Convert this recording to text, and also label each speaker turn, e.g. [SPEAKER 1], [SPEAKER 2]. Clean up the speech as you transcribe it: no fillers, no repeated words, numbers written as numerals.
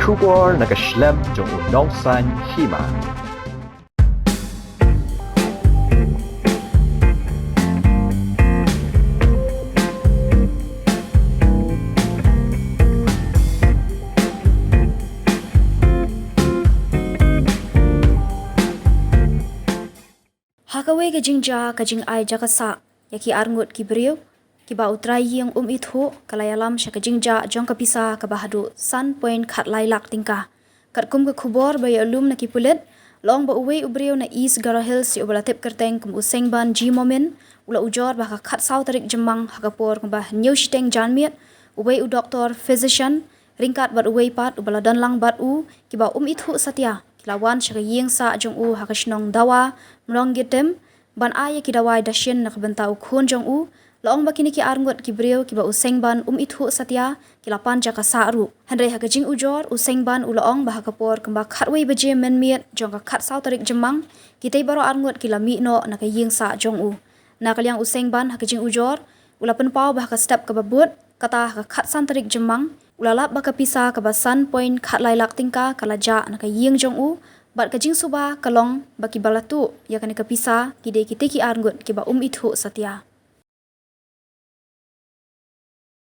[SPEAKER 1] Kubor nakaslem jong unongsan Hima.
[SPEAKER 2] Hakawe ke Jingai Jaka sa yaki arngut ki Briew ki ba utrai Ïing Ithuh kalayalam syaka Jingai jong kapisa ka bahadu sun point khat lailak tingka kat kum ke kubor ba alum na ki pulit long ba uwe Briew na east Garo Hills si ubala tip kerteng kum useng ban ji momen ula ujor ba ka khat sau tarik jemang hakapor kum ba new shiteng janmiet uwe doktor physician ringkat bat uwe pat ubala dan lang bat ki ba Ithuh satya lawan syaka Ïing sa jong hakashnong dawa mrong gitem ban aya ki dawai dashin nak bentau khun jong laong bakini ki arngut ki Briew ki ba useng ban Ithuh satya ki lapan Jaka sa ru handai haka jing ujor useng ban ulaong ba hakapor kamba khatwei beje men miet jong ka khat sau tarik jemang ki tei baro arngut ki lami no nak Ïing sa jong na kalyang useng ban haka jing ujor ulapan pau ba haka step ka babut kata haka khat san tarik jemang ulalap ba ka pisa ka ba sun point khat lailak tingka kalaja nak Ïing jong bat ka jing suba kalong baki balatu ya kan ka pisa ki de ki te ki arngut ki ba Ithuh satya.